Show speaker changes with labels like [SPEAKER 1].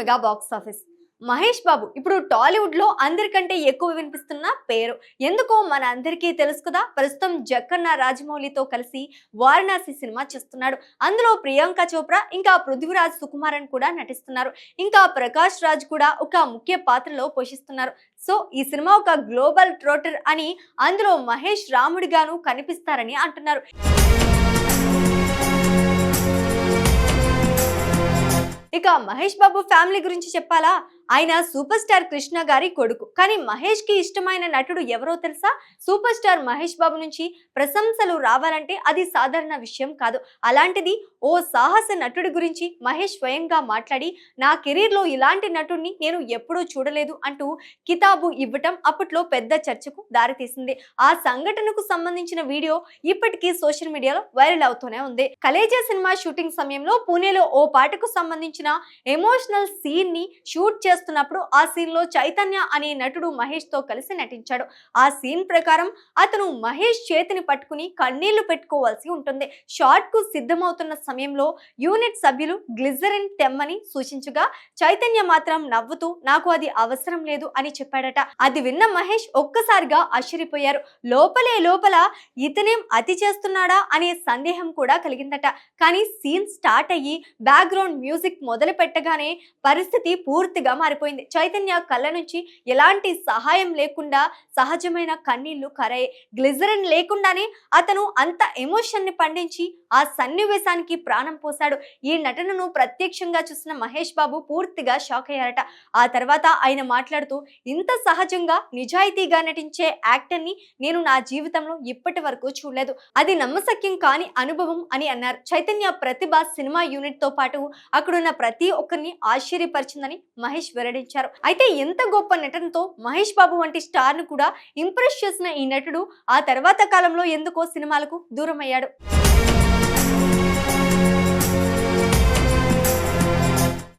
[SPEAKER 1] Mega box office. Mahesh Babu ఇప్పుడు టాలీవుడ్ లో అందరికంటే ఎక్కువ వినిపిస్తున్న పేరు. ఎందుకో మన అందరికీ తెలుసు కదా. ప్రస్తుతం జక్కన్న రాజమౌళితో కలిసి వారణాసి సినిమా చేస్తున్నాడు. అందులో ప్రియాంక చోప్రా ఇంకా పృథ్వీరాజ్ సుకుమారన్ కూడా నటిస్తున్నారు. ఇంకా ప్రకాష్ రాజ్ కూడా ఒక ముఖ్య పాత్రలో పోషిస్తున్నారు. సో ఈ సినిమా ఒక గ్లోబల్ ట్రోటర్ అని, అందులో మహేష్ రాముడిగాను కనిపిస్తారని అంటున్నారు. ఇక మహేష్ బాబు ఫ్యామిలీ గురించి చెప్పాలా? ఆయన సూపర్ స్టార్ కృష్ణ గారి కొడుకు. కానీ మహేష్ కి ఇష్టమైన నటుడు ఎవరో తెలుసా? సూపర్ స్టార్ మహేష్ బాబు నుంచి ప్రశంసలు రావాలంటే అది సాధారణ విషయం కాదు. అలాంటిది ఓ సాహస నటుడి గురించి మహేష్ స్వయంగా మాట్లాడి, నా కెరీర్ లో ఇలాంటి నటుడిని నేను ఎప్పుడూ చూడలేదు అంటూ కితాబు ఇవ్వటం అప్పట్లో పెద్ద చర్చకు దారితీసింది. ఆ సంఘటనకు సంబంధించిన వీడియో ఇప్పటికీ సోషల్ మీడియాలో వైరల్ అవుతూనే ఉంది. కలేజా సినిమా షూటింగ్ సమయంలో పూణేలో ఓ పాటకు సంబంధించిన ఎమోషనల్ సీన్ ని షూట్ చేస్తున్నప్పుడు ఆ సీన్ లో చైతన్య అనే నటుడు మహేష్ తో కలిసి నటించాడు. ఆ సీన్ ప్రకారం అతను మహేష్ చేతిని పట్టుకుని కన్నీళ్లు పెట్టుకోవాల్సి ఉంటుంది. షాట్ కు సిద్ధమవుతున్న సమయంలో యూనిట్ సభ్యులు గ్లిజరిన్ తెమ్మని సూచించగా చైతన్య మాత్రం నవ్వుతూ నాకు అది అవసరం లేదు అని చెప్పాడట. అది విన్న మహేష్ ఒక్కసారిగా ఆశ్చర్యపోయారు. లోపల ఇతనేం అతి చేస్తున్నాడా అనే సందేహం కూడా కలిగిందట. కానీ సీన్ స్టార్ట్ అయ్యి బ్యాక్గ్రౌండ్ మ్యూజిక్ మొదలు పెట్టగానే పరిస్థితి పూర్తిగా మారిపోయింది. చైతన్య కళ్ళ నుంచి ఎలాంటి సహాయం లేకుండా సహజమైన కన్నీళ్లు కరాయి. గ్లిజరిన్ లేకుండానే అతను అంత ఎమోషన్ ని పండించి ఆ సన్నివేశానికి ప్రాణం పోశాడు. ఈ నటనను ప్రత్యక్షంగా చూసిన మహేష్ బాబు పూర్తిగా షాక్ అయ్యారట. ఆ తర్వాత ఆయన మాట్లాడుతూ, ఇంత సహజంగా నిజాయితీగా నటించే యాక్టర్ ని నేను నా జీవితంలో ఇప్పటి వరకు చూడలేదు. అది నమ్మశక్యం కాని అనుభవం అని అన్నారు. చైతన్య ప్రతిభ సినిమా యూనిట్ తో పాటు అక్కడున్న ప్రతి ఒక్కరిని ఆశ్చర్యపరిచిందని మహేష్ వెల్లడించారు. అయితే ఎంత గొప్ప నటనతో మహేష్ బాబు వంటి స్టార్ ను కూడా ఇంప్రెస్ చేసిన ఈ నటుడు ఆ తర్వాత కాలంలో ఎందుకో సినిమాలకు దూరం అయ్యాడు.